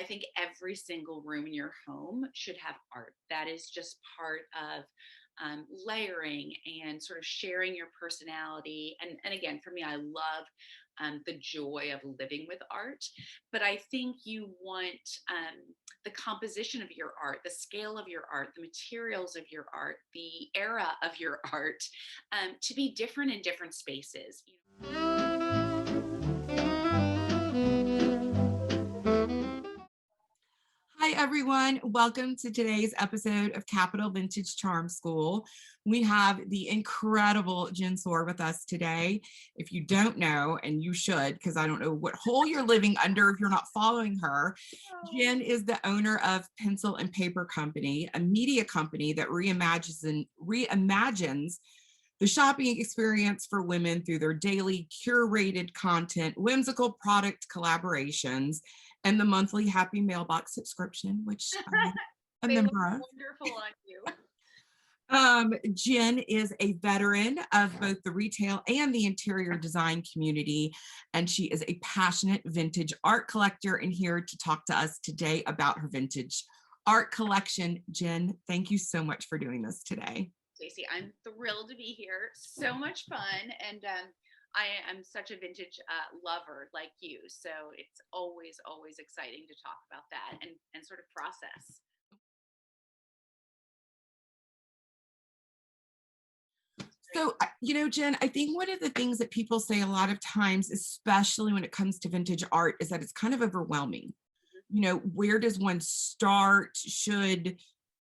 I think every single room in your home should have art. That is just part of layering and sort of sharing your personality. And again, for me, I love the joy of living with art. But I think you want the composition of your art, the scale of your art, the materials of your art, the era of your art to be different in different spaces. Hi, everyone. Welcome to today's episode of Capital Vintage Charm School. We have the incredible Gen Sohr with us today. If you don't know, and you should, because I don't know what hole you're living under if you're not following her, Jen is the owner of Pencil and Paper Company, a media company that reimagines the shopping experience for women through their daily curated content, whimsical product collaborations, and the monthly Happy Mailbox subscription, which I'm a They look member of. wonderful on you. Jen is a veteran of both the retail and the interior design community, and she is a passionate vintage art collector and here to talk to us today about her vintage art collection. Jen, thank you so much for doing this today. Stacey, I'm thrilled to be here. So much fun. And I am such a vintage lover like you. So it's always, always exciting to talk about that and sort of process. So, Jen, I think one of the things that people say a lot of times, especially when it comes to vintage art, is that it's kind of overwhelming. Where does one start?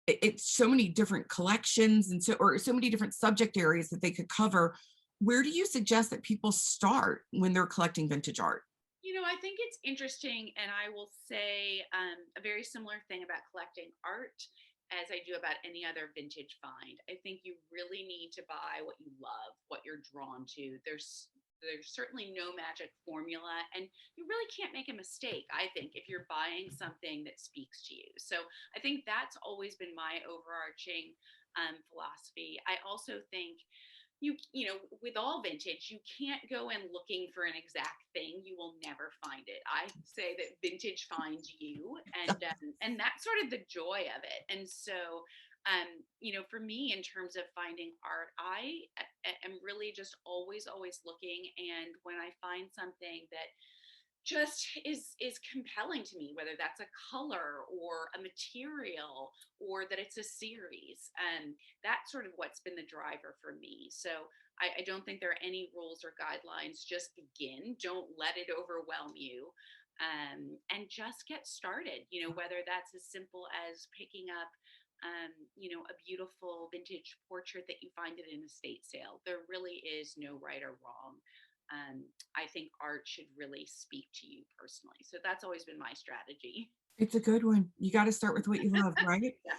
It's so many different collections and so many different subject areas that they could cover. Where do you suggest that people start when they're collecting vintage art? I think it's interesting, and I will say a very similar thing about collecting art as I do about any other vintage find. I think you really need to buy what you love, what you're drawn to. There's certainly no magic formula, and you really can't make a mistake, I think, if you're buying something that speaks to you. So I think that's always been my overarching philosophy. I also think with all vintage, you can't go in looking for an exact thing. You will never find it. I say that vintage finds you, and that's sort of the joy of it. And so for me, in terms of finding art, I am really just always, always looking. And when I find something that just is compelling to me, whether that's a color or a material or that it's a series, that's sort of what's been the driver for me. So I don't think there are any rules or guidelines. Just begin. Don't let it overwhelm you. And just get started, whether that's as simple as picking up a beautiful vintage portrait that you find at an estate sale. There really is no right or wrong. I think art should really speak to you personally. So that's always been my strategy. It's a good one. You got to start with what you love, right? Yes.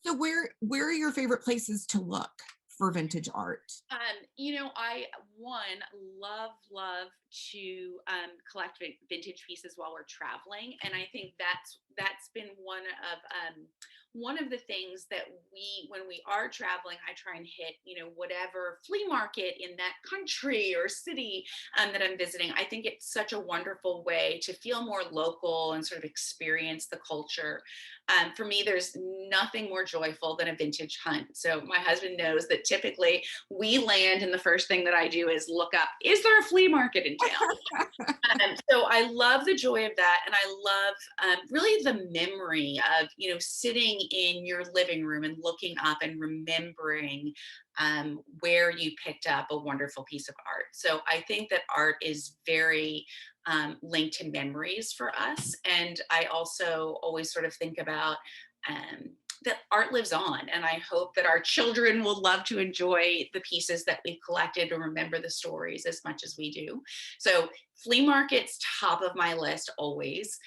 So where are your favorite places to look for vintage art? I love to collect vintage pieces while we're traveling, and I think that's been one of the things that when we are traveling, I try and hit whatever flea market in that country or city that I'm visiting. I think it's such a wonderful way to feel more local and sort of experience the culture. For me, there's nothing more joyful than a vintage hunt. So my husband knows that typically we land and the first thing that I do is look up, is there a flea market in town? So I love the joy of that. And I love really the memory of, sitting in your living room and looking up and remembering where you picked up a wonderful piece of art. So I think that art is very linked to memories for us. And I also always sort of think about that art lives on. And I hope that our children will love to enjoy the pieces that we've collected and remember the stories as much as we do. So flea markets, top of my list always.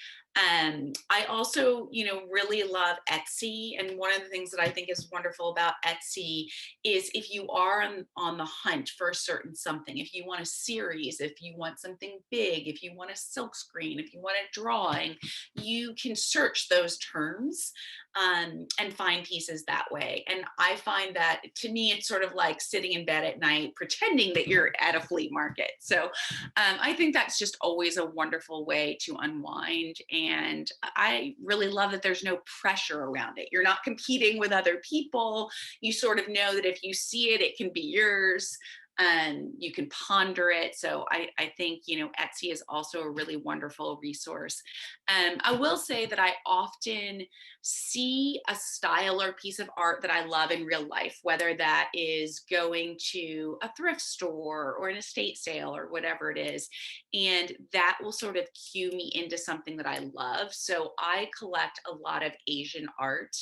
I also, really love Etsy. And one of the things that I think is wonderful about Etsy is if you are on the hunt for a certain something, if you want a series, if you want something big, if you want a silk screen, if you want a drawing, you can search those terms and find pieces that way. And I find that, to me, it's sort of like sitting in bed at night pretending that you're at a flea market. So I think that's just always a wonderful way to unwind. And I really love that there's no pressure around it. You're not competing with other people. You sort of know that if you see it, it can be yours. You can ponder it. So I think, Etsy is also a really wonderful resource. I will say that I often see a style or piece of art that I love in real life, whether that is going to a thrift store or an estate sale or whatever it is. And that will sort of cue me into something that I love. So I collect a lot of Asian art,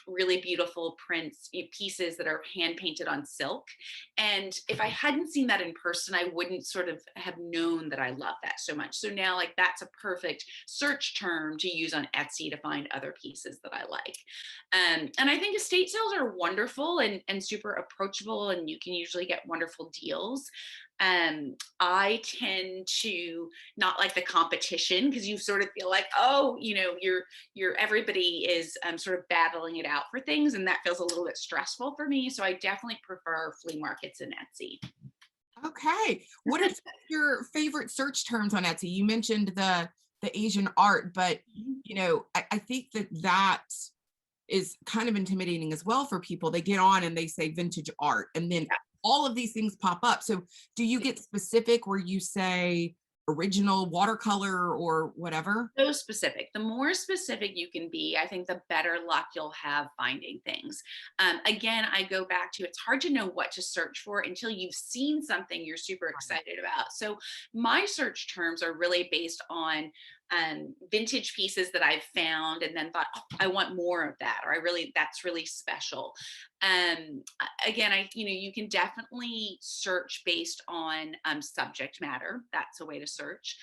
really beautiful prints, pieces that are hand painted on silk. And if I hadn't seen that in person, I wouldn't sort of have known that I love that so much. So now, like, that's a perfect search term to use on Etsy to find other pieces that I like. And I think estate sales are wonderful and super approachable, and you can usually get wonderful deals. I tend to not like the competition, because you sort of feel like, oh, you're everybody is sort of battling it out for things, and that feels a little bit stressful for me. So I definitely prefer flea markets and Etsy. Okay. What are some of your favorite search terms on Etsy? You mentioned the Asian art, but I think that is kind of intimidating as well for people. They get on and they say vintage art, and then all of these things pop up. So do you get specific where you say original watercolor or whatever? So specific. The more specific you can be, I think the better luck you'll have finding things. Again, I go back to, it's hard to know what to search for until you've seen something you're super excited about. So my search terms are really based on vintage pieces that I've found and then thought, oh, I want more of that, or that's really special. Again, you can definitely search based on subject matter. That's a way to search.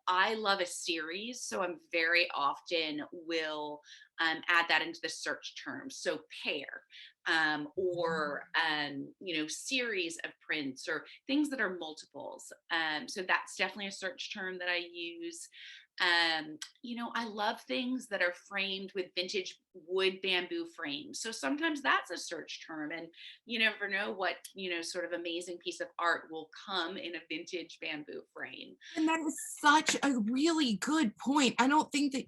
I love a series, so I'm very often will add that into the search terms. So pair, or series of prints, or things that are multiples. So that's definitely a search term that I use. I love things that are framed with vintage wood bamboo frames. So sometimes that's a search term, and you never know what, sort of amazing piece of art will come in a vintage bamboo frame. And that is such a really good point. I don't think that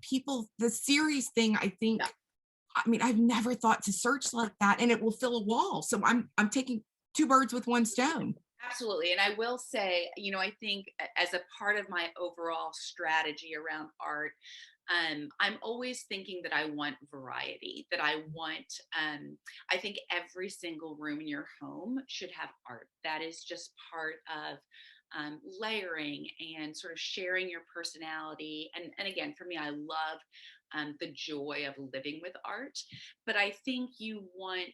the series thing, Yeah. I mean, I've never thought to search like that, and it will fill a wall. So I'm taking two birds with one stone. Absolutely. And I will say, I think as a part of my overall strategy around art, I'm always thinking that I want variety, that I think every single room in your home should have art. That is just part of layering and sort of sharing your personality. And again, for me, I love the joy of living with art. But I think you want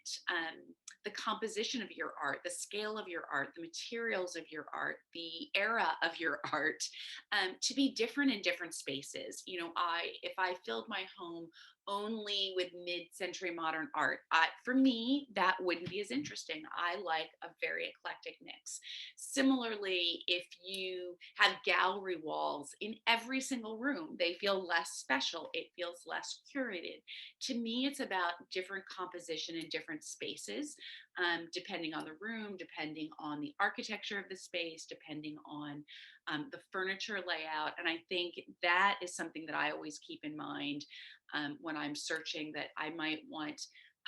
the composition of your art, the scale of your art, the materials of your art, the era of your art, to be different in different spaces. If I filled my home only with mid-century modern art, for me, that wouldn't be as interesting. I like a very eclectic mix. Similarly, if you have gallery walls in every single room, they feel less special. It feels less curated. To me, it's about different composition in different spaces, depending on the room, depending on the architecture of the space, depending on the furniture layout. And I think that is something that I always keep in mind when I'm searching, that I might want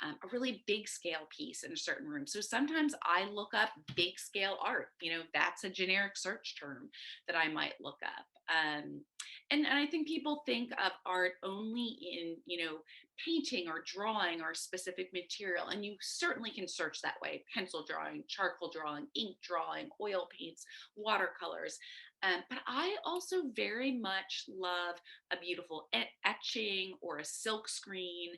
a really big scale piece in a certain room. So sometimes I look up big scale art. That's a generic search term that I might look up. And I think people think of art only in, painting or drawing or a specific material. And you certainly can search that way: pencil drawing, charcoal drawing, ink drawing, oil paints, watercolors. But I also very much love a beautiful etching or a silk screen.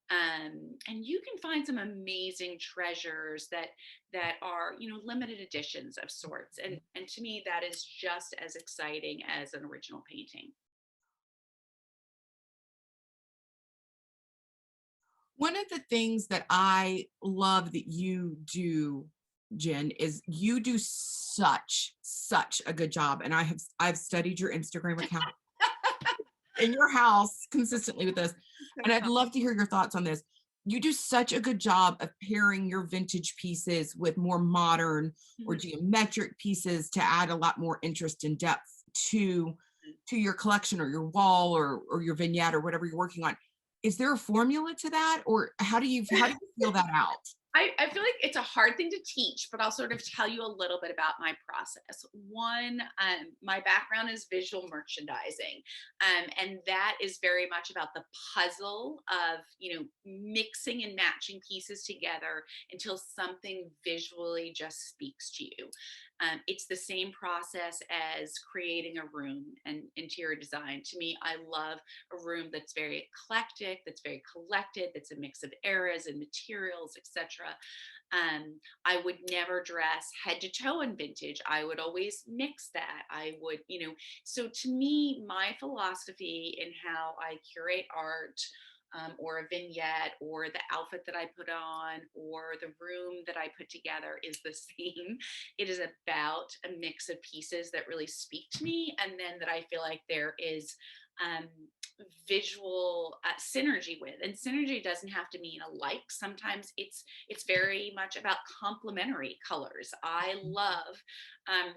And you can find some amazing treasures that are, limited editions of sorts. And to me, that is just as exciting as an original painting. One of the things that I love that you do, Jen, is you do such a good job. And I've studied your Instagram account. in your house consistently with this. So And I'd fun. love to hear your thoughts on this. You do such a good job of pairing your vintage pieces with more modern or Mhm. geometric pieces to add a lot more interest and depth to your collection or your wall or your vignette or whatever you're working on. Is there a formula to that, or how do you feel that out? I feel like it's a hard thing to teach, but I'll sort of tell you a little bit about my process. One, my background is visual merchandising, and that is very much about the puzzle of mixing and matching pieces together until something visually just speaks to you. It's the same process as creating a room and interior design. To me, I love a room that's very eclectic, that's very collected, that's a mix of eras and materials, etc. I would never dress head to toe in vintage. I would always mix that. So to me, my philosophy in how I curate art, or a vignette, or the outfit that I put on, or the room that I put together is the same. It is about a mix of pieces that really speak to me, and then that I feel like there is um, visual synergy with. And synergy doesn't have to mean alike. Sometimes it's very much about complementary colors. I love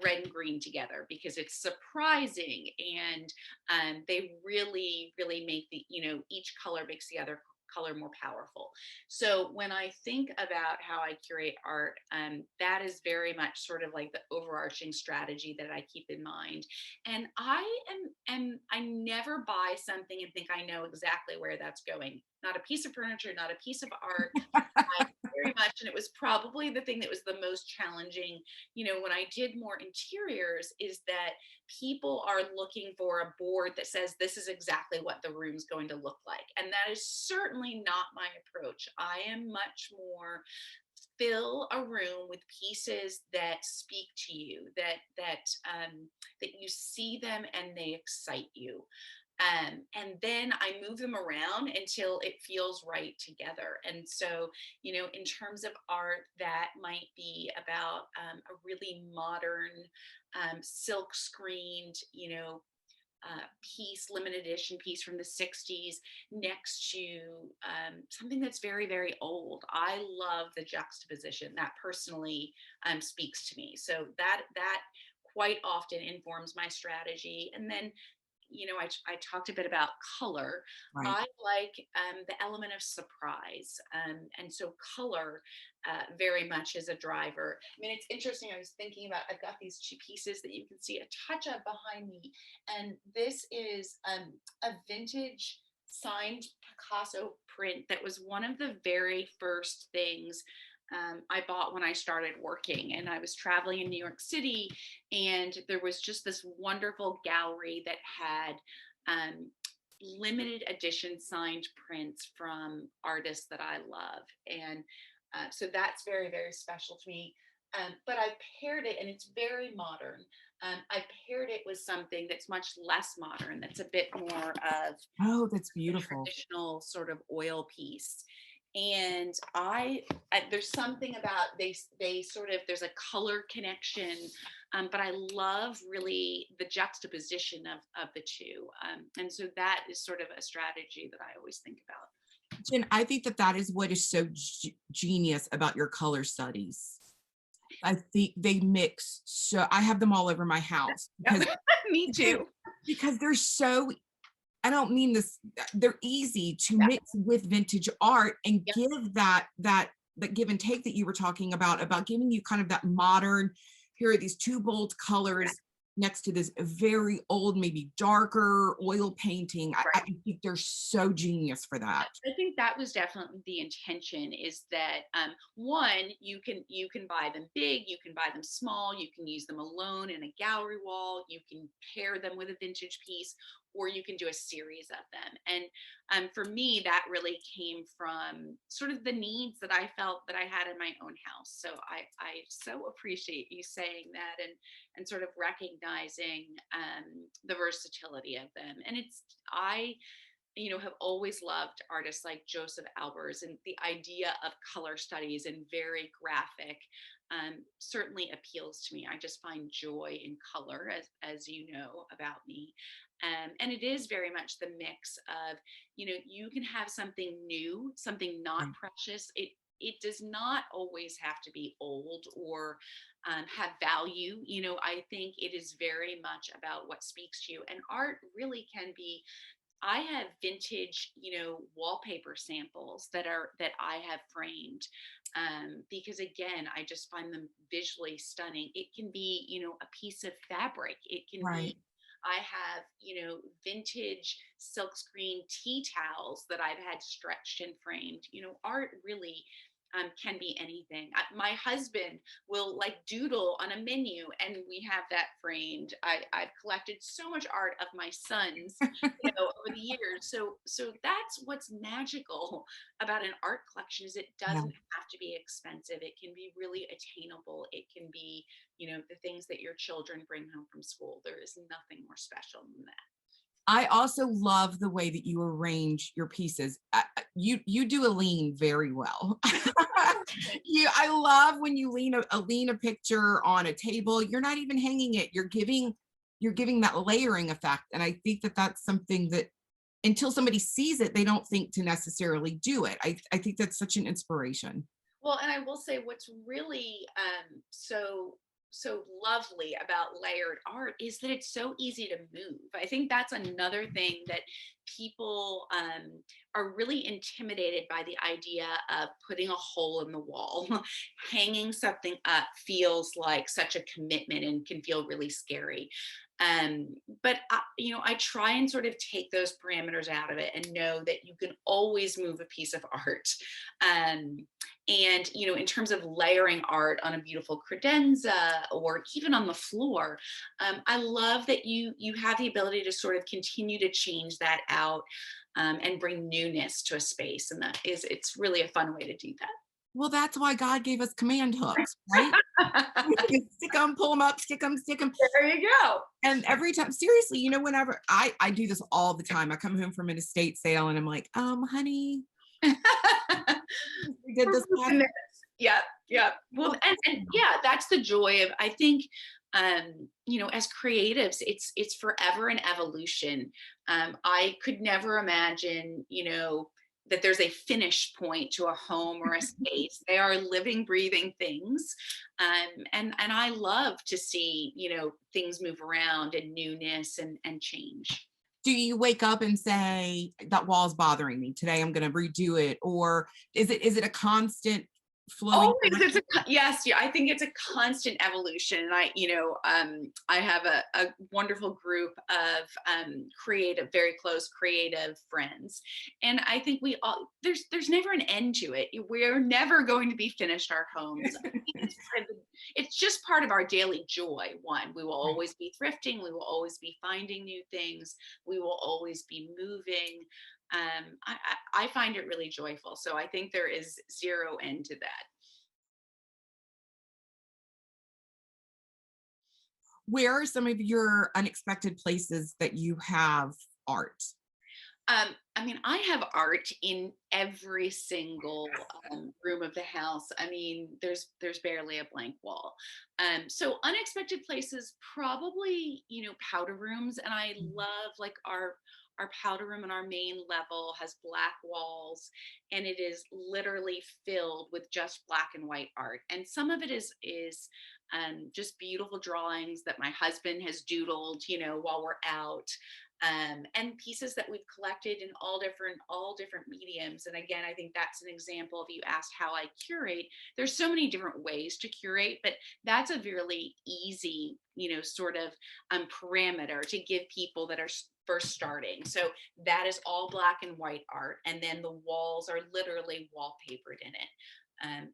red and green together because it's surprising, and they really make each color makes the other color more powerful. So when I think about how I curate art, that is very much sort of like the overarching strategy that I keep in mind. And I never buy something and think I know exactly where that's going. Not a piece of furniture, not a piece of art. I very much, and it was probably the thing that was the most challenging, when I did more interiors, is that people are looking for a board that says this is exactly what the room's going to look like. And that is certainly not my approach. I am much more fill a room with pieces that speak to you, that you see them and they excite you. And then I move them around until it feels right together. And so, in terms of art, that might be about a really modern, silk screened, piece, limited edition piece from the 60s, next to something that's very old. I love the juxtaposition that personally speaks to me. So that quite often informs my strategy. And then I talked a bit about color. Right. I like the element of surprise. And so color very much is a driver. I mean, it's interesting. I was thinking about, I've got these two pieces that you can see a touch of behind me. And this is a vintage signed Picasso print that was one of the very first things I bought when I started working. And I was traveling in New York City, and there was just this wonderful gallery that had limited edition signed prints from artists that I love. And so that's very special to me. But I paired it, and it's very modern. I paired it with something that's much less modern, that's a bit more of Oh, that's a beautiful. traditional sort of oil piece. And there's something about they sort of, there's a color connection, but I love really the juxtaposition of the two, and so that is sort of a strategy that I always think about. Jen, I think that is what is so genius about your color studies. I think they mix, so I have them all over my house Yep. because Me because too. because they're so, I don't mean this, they're easy to Yeah. mix with vintage art and Yep. give that give and take that you were talking about giving you kind of that modern, here are these two bold Yeah. colors next to this very old, maybe darker oil painting. I Right. think they're so genius for that. I think that was definitely the intention, is that one, you can buy them big, you can buy them small, you can use them alone in a gallery wall, you can pair them with a vintage piece, or you can do a series of them. And for me, that really came from sort of the needs that I felt that I had in my own house. So I so appreciate you saying that, and sort of recognizing the versatility of them. And I have always loved artists like Joseph Albers and the idea of color studies and very graphic. certainly appeals to me. I just find joy in color, as you know about me. And it is very much the mix of, you can have something new, something not Right. precious. It does not always have to be old or have value. I think it is very much about what speaks to you. And art really can be. I have vintage, wallpaper samples that I have framed, because again, I just find them visually stunning. It can be, a piece of fabric. It can be. Right. I have, vintage silkscreen tea towels that I've had stretched and framed. Art really can be anything. My husband will like doodle on a menu, and we have that framed. I've collected so much art of my sons, over the years. So that's what's magical about an art collection is it Yeah. doesn't have to be expensive. It can be really attainable. It can be, the things that your children bring home from school. There is nothing more special than that. I also love the way that you arrange your pieces. You do a lean very well. I love when you lean a picture on a table. You're not even hanging it. You're giving that layering effect, and I think that that's something that until somebody sees it, they don't think to necessarily do it. I think that's such an inspiration. Well, and I will say what's really so lovely about layered art is that it's so easy to move. I think that's another thing that people are really intimidated by the idea of putting a hole in the wall. Hanging something up feels like such a commitment and can feel really scary. But I try and sort of take those parameters out of it and know that you can always move a piece of art. Um, and in terms of layering art on a beautiful credenza or even on the floor, I love that you have the ability to sort of continue to change that out, and bring newness to a space, and it's really a fun way to do Well, that's why God gave us command hooks, right? that. Stick them, pull them up, stick them. There you go. And every time, seriously, whenever I do this all the time, I come home from an estate sale and I'm like, honey, we did this last. Yeah, yeah. Well, and yeah, that's the joy of, I think, as creatives, it's forever an evolution. I could never imagine, that there's a finish point to a home or a space. They are living, breathing things. And I love to see, things move around and newness and change. Do you wake up and say that wall's bothering me today? I'm going to redo it, or is it a constant flowing? Always, yes, yeah. I think it's a constant evolution. And I have a wonderful group of creative, very close creative friends, and I think we all there's never an end to it. We're never going to be finished our homes. I think it's just part of our daily joy. One, we will Right. always be thrifting. We will always be finding new things. We will always be moving. I find it really joyful. So I think there is zero end to that. Where are some of your unexpected places that you have art? I mean, I have art in every single room of the house. I mean, there's barely a blank wall. So unexpected places, probably powder rooms, and I love like our powder room on our main level has black walls, and it is literally filled with just black and white art. And some of it is just beautiful drawings that my husband has doodled, while we're out, and pieces that we've collected in all different mediums. And again, I think that's an example. If you asked how I curate, there's so many different ways to curate, but that's a really easy, sort of parameter to give people that are first starting. So that is all black and white art, and then the walls are literally wallpapered in it.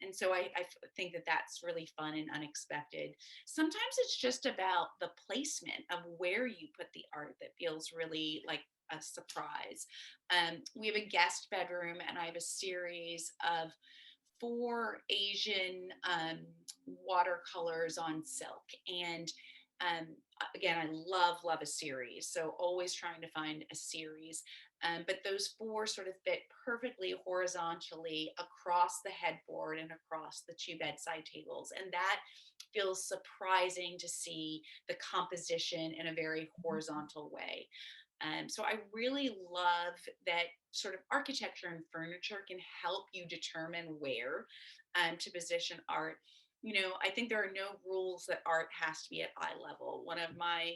And so I think that that's really fun and unexpected. Sometimes it's just about the placement of where you put the art that feels really like a surprise. We have a guest bedroom, and I have a series of 4 Asian watercolors on silk. And Again, I love a series, so always trying to find a series. But those four sort of fit perfectly horizontally across the headboard and across the two bedside tables, and that feels surprising to see the composition in a very horizontal way. So I really love that sort of architecture and furniture can help you determine where to position art. I think there are no rules that art has to be at eye level. One of my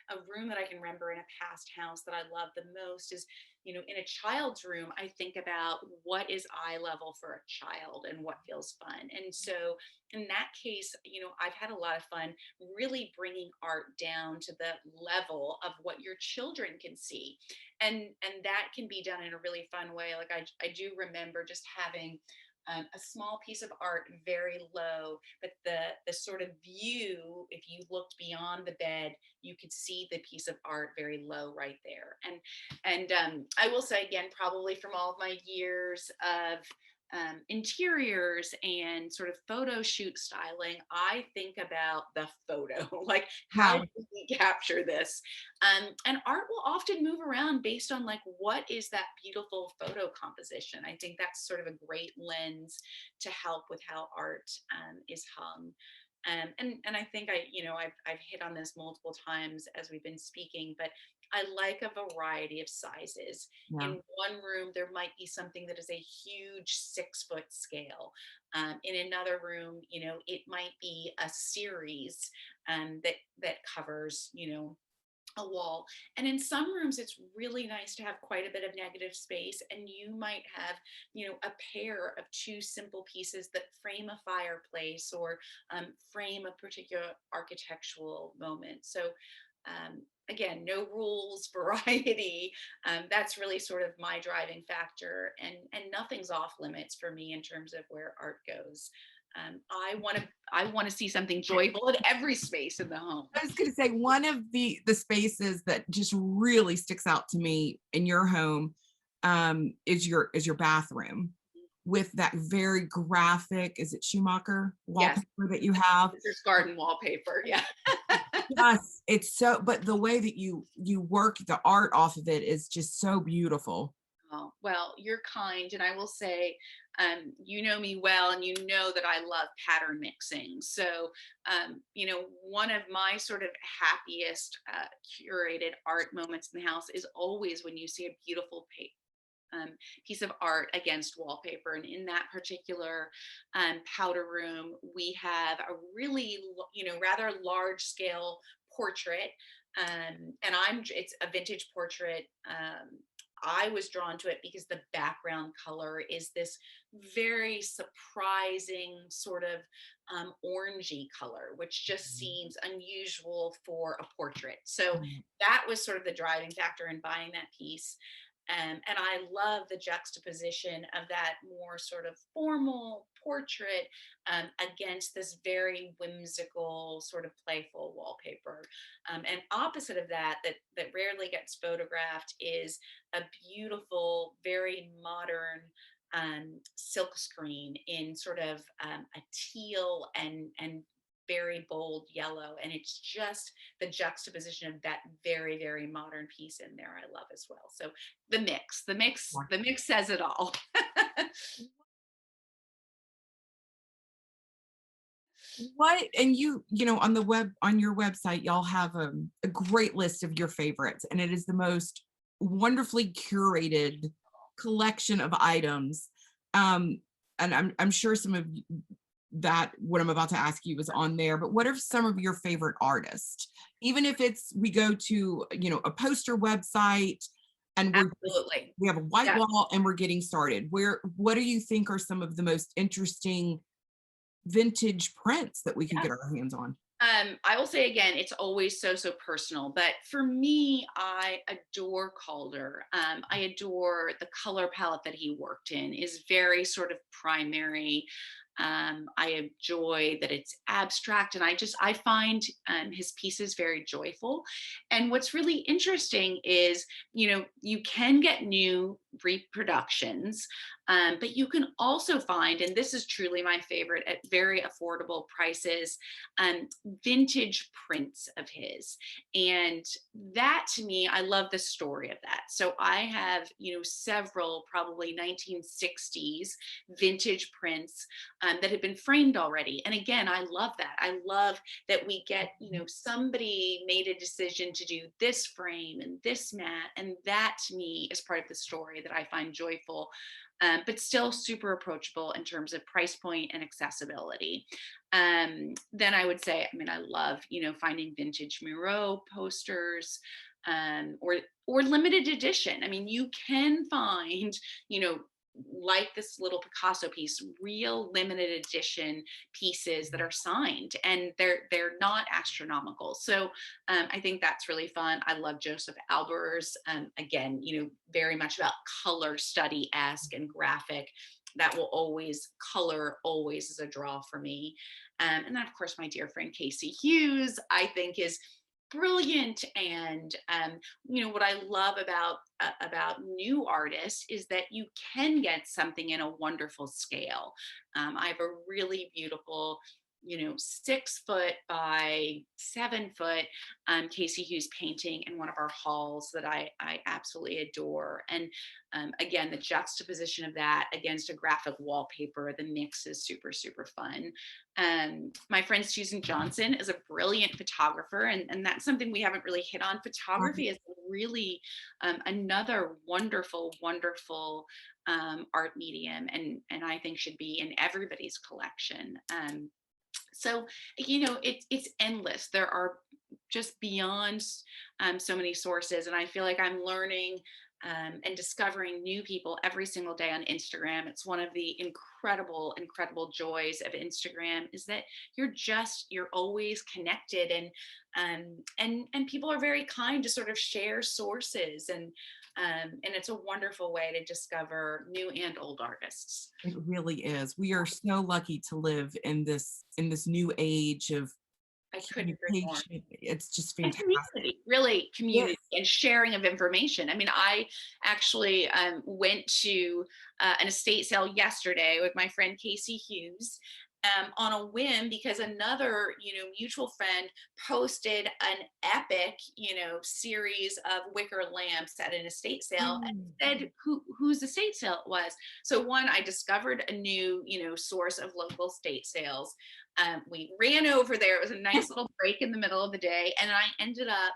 a room that I can remember in a past house that I love the most is, in a child's room, I think about what is eye level for a child and what feels fun. And so in that case, I've had a lot of fun really bringing art down to the level of what your children can see, and that can be done in a really fun way. Like I do remember just having a small piece of art very low, but the sort of view, if you looked beyond the bed, you could see the piece of art very low right there. And I will say again, probably from all of my years of interiors and sort of photo shoot styling, I think about the photo, like how Right. do we capture this? And art will often move around based on like what is that beautiful photo composition. I think that's sort of a great lens to help with how art is hung. And I think I've hit on this multiple times as we've been speaking, but I like a variety of sizes. Yeah. In one room, there might be something that is a huge 6 foot scale. In another room, it might be a series that covers, a wall. And in some rooms, it's really nice to have quite a bit of negative space. And you might have, a pair of two simple pieces that frame a fireplace or frame a particular architectural moment. So, again, no rules, variety. That's really sort of my driving factor, and nothing's off limits for me in terms of where art goes. I want to see something joyful in every space in the home. I was going to say one of the spaces that just really sticks out to me in your home is your bathroom with that very graphic, is it Schumacher Yes, wallpaper that you have? there's garden wallpaper. Yeah. Yes, it's so, but the way that you work the art off of it is just so beautiful. Oh, well, you're kind. And I will say, you know me well, and you know that I love pattern mixing. So, one of my sort of happiest curated art moments in the house is always when you see a beautiful piece of art against wallpaper. And in that particular powder room, we have a really, rather large scale portrait. And it's a vintage portrait. I was drawn to it because the background color is this very surprising sort of orangey color, which just seems unusual for a portrait. So Mm. that was sort of the driving factor in buying that piece. And I love the juxtaposition of that more sort of formal portrait against this very whimsical, sort of playful wallpaper. And opposite of that rarely gets photographed is a beautiful, very modern silk screen in sort of a teal and very bold yellow, and it's just the juxtaposition of that very, very modern piece in there I love as well. So the mix says it all. What, and on the web, on your website, y'all have a great list of your favorites, and it is the most wonderfully curated collection of items. Um, and I'm sure some of that what I'm about to ask you is on there, but what are some of your favorite artists? Even if it's we go to a poster website and Absolutely. we have a white Yeah. wall and we're getting started. What do you think are some of the most interesting vintage prints that we could get our hands on? I will say again, it's always so personal. But for me, I adore Calder. I adore the color palette that he worked in is very sort of primary. I enjoy that it's abstract, and I find his pieces very joyful. And what's really interesting is, you can get new reproductions, But you can also find, and this is truly my favorite, at very affordable prices, vintage prints of his. And that to me, I love the story of that. So I have, several probably 1960s vintage prints that have been framed already. And again, I love that. I love that we get, somebody made a decision to do this frame and this mat. And that to me is part of the story that I find joyful. But still super approachable in terms of price point and accessibility. Then I would say, I love, finding vintage Miro posters, or limited edition. You can find, like this little Picasso piece, real limited edition pieces that are signed, and they're not astronomical. So I think that's really fun. I love Joseph Alber's, again, very much about color study-esque and graphic. That will always, color always is a draw for me. And then of course my dear friend Casey Hughes, I think, is brilliant. And what I love about new artists is that you can get something in a wonderful scale. I have a really beautiful 6 foot by 7 foot Casey Hughes painting in one of our halls that I absolutely adore. And again, the juxtaposition of that against a graphic wallpaper, the mix is super, super fun. My friend Susan Johnson is a brilliant photographer, and that's something we haven't really hit on. Photography is really another wonderful, wonderful art medium, and I think should be in everybody's collection. So, it's endless. There are just beyond so many sources. And I feel like I'm learning and discovering new people every single day on Instagram. It's one of the incredible, incredible joys of Instagram, is that you're always connected, and people are very kind to sort of share sources, and it's a wonderful way to discover new and old artists. It really is. We are so lucky to live in this new age of I couldn't agree more. communication. It's just And fantastic. community, really Yes. community and sharing of information. I actually went to an estate sale yesterday with my friend Casey Hughes, on a whim, because another, mutual friend posted an epic, series of wicker lamps at an estate sale, and Oh, said whose estate sale it was. So one, I discovered a new, source of local estate sales. We ran over there. It was a nice little break in the middle of the day, and I ended up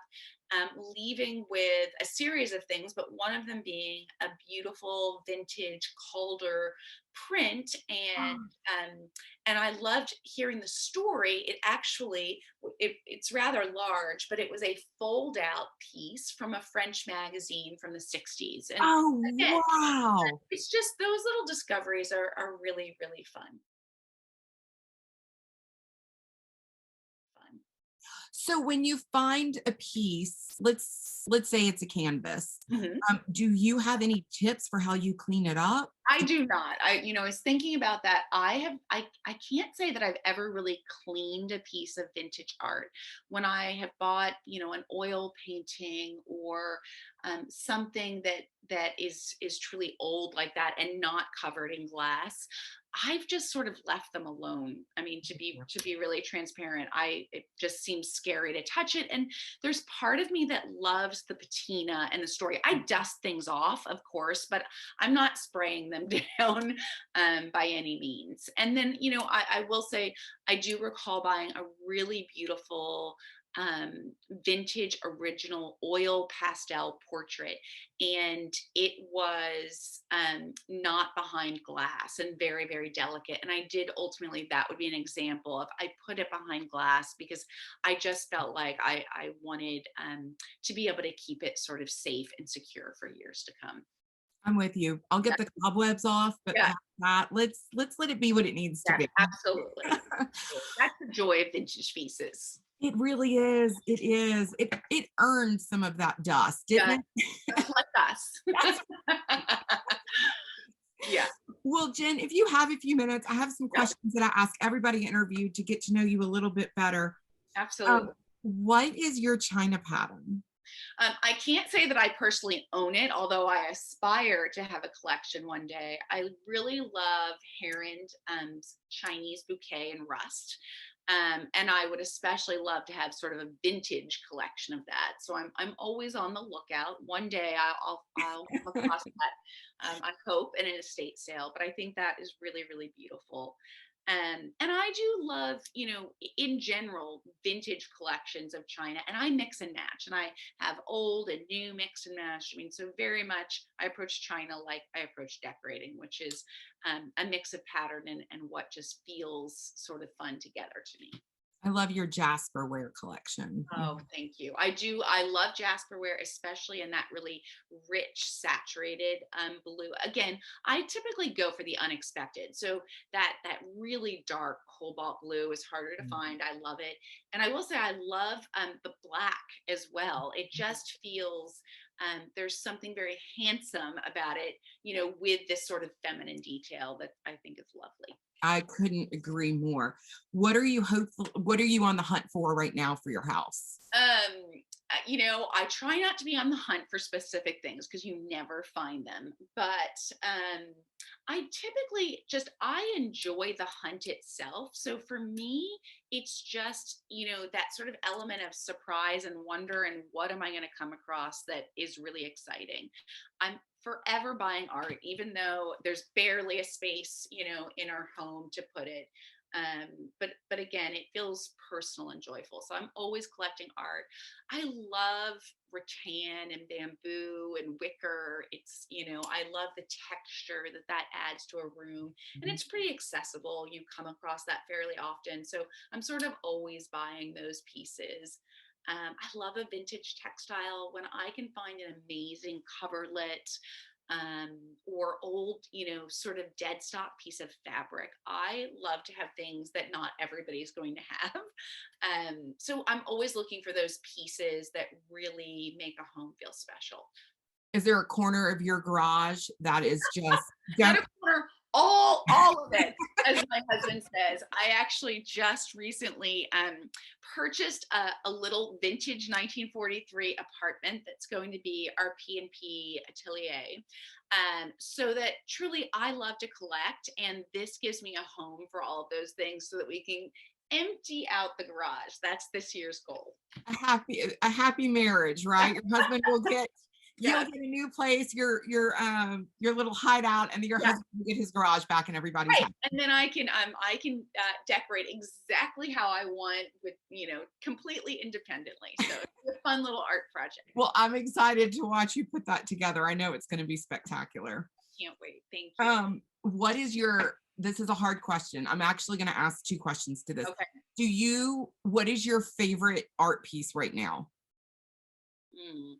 leaving with a series of things, but one of them being a beautiful vintage Calder print. And I loved hearing the story. It actually, it's rather large, but it was a fold out piece from a French magazine from the 60s. And oh, again, wow. it's just those little discoveries are really, really fun. So when you find a piece, let's say it's a canvas, Mhm. do you have any tips for how you clean it up? I do not. I was thinking about that. I can't say that I've ever really cleaned a piece of vintage art. When I have bought, an oil painting, or something that is truly old like that and not covered in glass, I've just sort of left them alone. To be really transparent, it just seems scary to touch it. And there's part of me that loves the patina and the story. I dust things off, of course, but I'm not spraying them down by any means. And then, I will say, I do recall buying a really beautiful vintage original oil pastel portrait, and it was not behind glass and very, very delicate. And I did ultimately, that would be an example of, I put it behind glass because I just felt like I wanted to be able to keep it sort of safe and secure for years to come. I'm with you. I'll get Yeah, the cobwebs off, but yeah, past that, let's let it be what it needs to yes, be. absolutely. That's the joy of vintage pieces. It really is. It is. It earned some of that dust, Yeah, didn't it? just like us. Yeah, Well, Jen, if you have a few minutes, I have some yeah, questions that I ask everybody interviewed to get to know you a little bit better. absolutely. What is your China pattern? I can't say that I personally own it, although I aspire to have a collection one day. I really love Heron Chinese bouquet and rust. And I would especially love to have sort of a vintage collection of that. So I'm always on the lookout. One day I'll come across that. I hope in an estate sale, but I think that is really really beautiful. And I do love, in general, vintage collections of China, and I mix and match, and I have old and new mixed and matched. I mean, so very much I approach China like I approach decorating, which is a mix of pattern and what just feels sort of fun together to me. I love your Jasperware collection. Oh, thank you. I do. I love Jasperware, especially in that really rich, saturated blue. Again, I typically go for the unexpected. So that really dark cobalt blue is harder to find. I love it, and I will say I love the black as well. It just feels there's something very handsome about it, with this sort of feminine detail that I think is lovely. I couldn't agree more. What are you hopeful? What are you on the hunt for right now for your house? I try not to be on the hunt for specific things because you never find them. But I typically I enjoy the hunt itself. So for me, it's just, that sort of element of surprise and wonder and what am I going to come across that is really exciting. I'm forever buying art, even though there's barely a space, in our home to put it. But again, it feels personal and joyful. So I'm always collecting art. I love rattan and bamboo and wicker. I love the texture that adds to a room, and it's pretty accessible. You come across that fairly often. So I'm sort of always buying those pieces. I love a vintage textile when I can find an amazing coverlet or old, sort of dead stock piece of fabric. I love to have things that not everybody's going to have. So I'm always looking for those pieces that really make a home feel special. Is there a corner of your garage that is just Not don't a corner, all of it, as my husband says. I actually just recently purchased a little vintage 1943 apartment that's going to be our P&P atelier. So that truly I love to collect, and this gives me a home for all of those things so that we can empty out the garage. That's this year's goal. a happy marriage, right? Your husband will get you'll Yes. get a new place, your little hideout, and then your Yeah. husband will get his garage back and everybody's Right. happy. And then I can decorate exactly how I want with, completely independently. So it's a fun little art project. Well, I'm excited to watch you put that together. I know it's going to be spectacular. Can't wait. Thank you. What is your this is a hard question. I'm actually going to ask two questions to this. Okay. What is your favorite art piece right now? Hmm.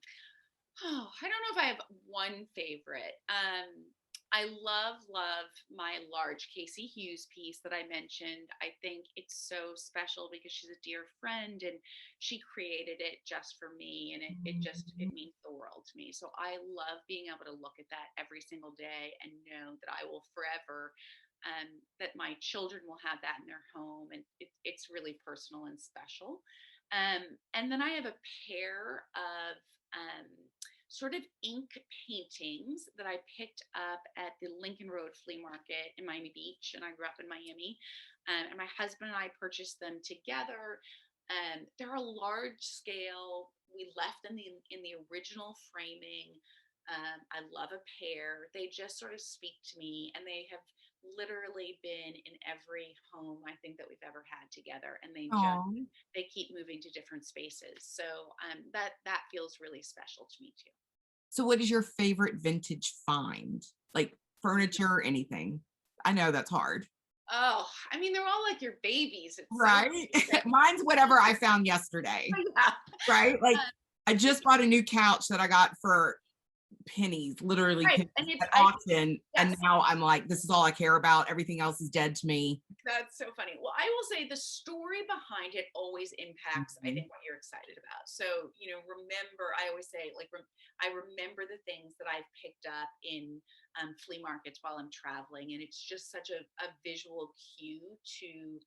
Oh, I don't know if I have one favorite. I love my large Casey Hughes piece that I mentioned. I think it's so special because she's a dear friend and she created it just for me, and it means the world to me. So I love being able to look at that every single day and know that I will forever, that my children will have that in their home, and it's really personal and special. And then I have a pair of sort of ink paintings that I picked up at the Lincoln Road Flea Market in Miami Beach, and I grew up in Miami. And my husband and I purchased them together. They're a large scale. We left them in the original framing. I love a pair. They just sort of speak to me, and they have literally been in every home I think that we've ever had together, and Oh, they keep moving to different spaces. So that feels really special to me too. so what is your favorite vintage find? Like furniture, anything? I know that's hard. Oh, I mean, they're all like your babies. It's so Right? Mine's whatever I found yesterday, yeah. right? Like I just bought a new couch that I got for pennies, literally Right. pennies And at auction. And yes, now I'm like, this is all I care about. Everything else is dead to me. that's so funny. Well, I will say the story behind it always impacts, I Mhm. think, what you're excited about. So, remember, I always say, like, I remember the things that I've picked up in flea markets while I'm traveling. And it's just such a visual cue to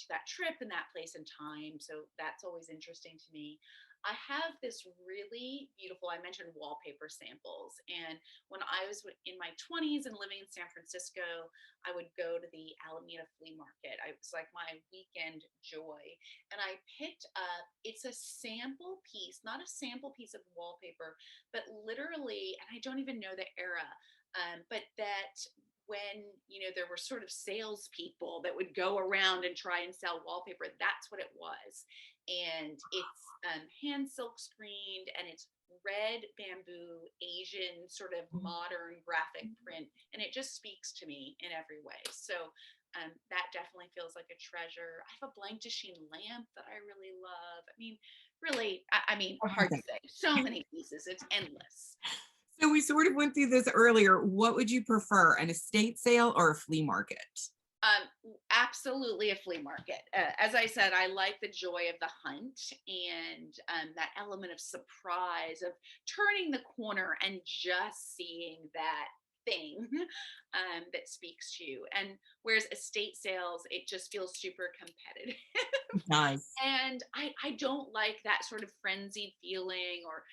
that trip and that place and time. So that's always interesting to me. I have this really beautiful, I mentioned wallpaper samples. And when I was in my 20s and living in San Francisco, I would go to the Alameda flea market. It was like my weekend joy. And I picked up, it's a sample piece, not a sample piece of wallpaper, but literally, and I don't even know the era, but that when there were sort of salespeople that would go around and try and sell wallpaper, that's what it was. And it's hand silk screened, and it's red bamboo Asian sort of modern graphic print, and it just speaks to me in every way. So that definitely feels like a treasure. I have a blank Dasheen lamp that I really love. I mean, really, I mean, hard to say. So many pieces, it's endless. So we sort of went through this earlier. What would you prefer, an estate sale or a flea market? Absolutely a flea market. As I said, I like the joy of the hunt and that element of surprise of turning the corner and just seeing that thing that speaks to you. And whereas estate sales, it just feels super competitive. Nice. And I don't like that sort of frenzied feeling, or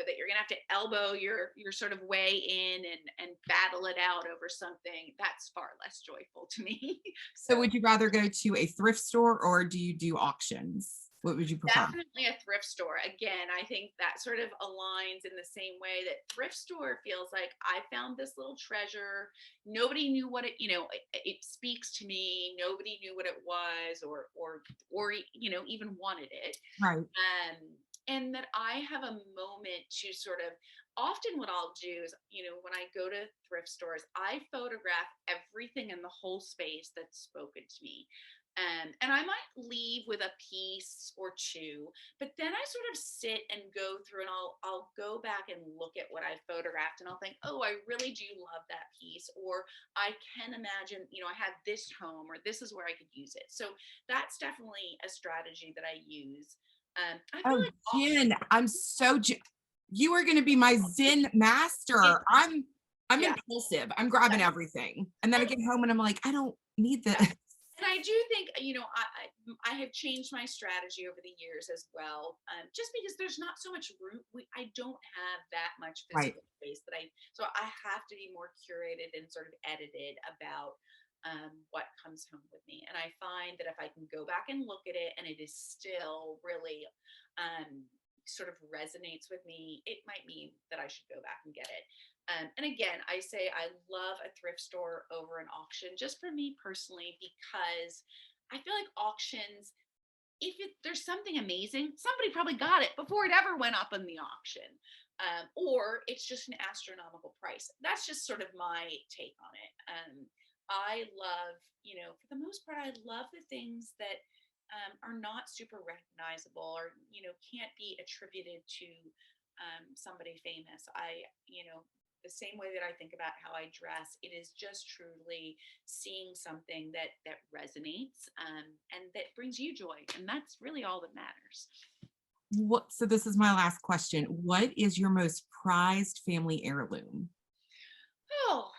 that you're gonna have to elbow your sort of way in and battle it out over something. That's far less joyful to me. So So would you rather go to a thrift store or do you do auctions? What would you prefer? definitely a thrift store. Again, I think that sort of aligns in the same way that thrift store feels like I found this little treasure. Nobody knew what it speaks to me. Nobody knew what it was, or even wanted it. Right. And that I have a moment to sort of, often what I'll do is, when I go to thrift stores, I photograph everything in the whole space that's spoken to me. And I might leave with a piece or two, but then I sort of sit and go through, and I'll go back and look at what I photographed, and I'll think, oh, I really do love that piece, or I can imagine, I had this home, or this is where I could use it. So that's definitely a strategy that I use. I feel Oh, like Jen, you are going to be my Zen master. I'm yeah. impulsive. I'm grabbing everything. And then I get home and I'm like, I don't need this. And I do think, I have changed my strategy over the years as well, just because there's not so much room. I don't have that much Right. physical space so I have to be more curated and sort of edited about what comes home with me. And I find that if I can go back and look at it and it is still really sort of resonates with me, it might mean that I should go back and get it. And again, I say I love a thrift store over an auction, just for me personally, because I feel like auctions, there's something amazing, somebody probably got it before it ever went up in the auction, or it's just an astronomical price. That's just sort of my take on it. I love, for the most part, I love the things that are not super recognizable, or can't be attributed to somebody famous. The same way that I think about how I dress, it is just truly seeing something that resonates, and that brings you joy, and that's really all that matters. So this is my last question. What is your most prized family heirloom? Oh,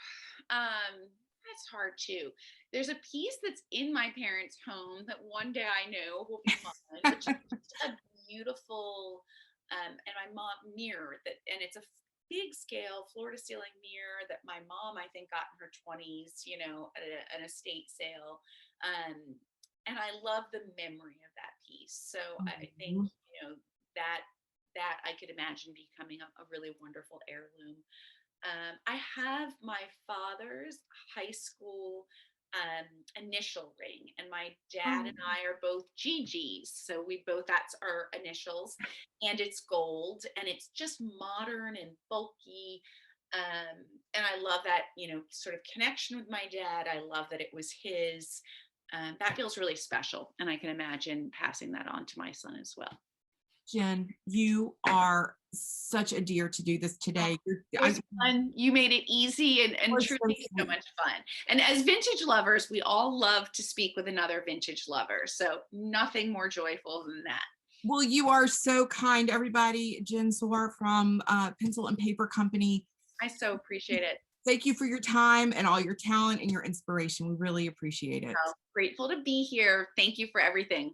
that's hard too. There's a piece that's in my parents' home that one day I know will be mine, which is just a beautiful and my mom mirror and it's a big scale floor to ceiling mirror that my mom, I think, got in her 20s, at an estate sale. Um, and I love the memory of that piece. So I think, Mhm. that I could imagine becoming a really wonderful heirloom. I have my father's high school initial ring, and my dad Oh, and I are both GGs, so that's our initials, and it's gold, and it's just modern and bulky. And I love that, sort of connection with my dad. I love that it was his. That feels really special, and I can imagine passing that on to my son as well. Jen, you are such a dear to do this today. It was fun. You made it easy and You're so truly so sweet. much fun. And as vintage lovers, we all love to speak with another vintage lover. So nothing more joyful than that. Well, you are so kind, everybody. Gen Sohr from Pencil and Paper Company. I so appreciate it. Thank you for your time and all your talent and your inspiration. We really appreciate it. Grateful to be here. Thank you for everything.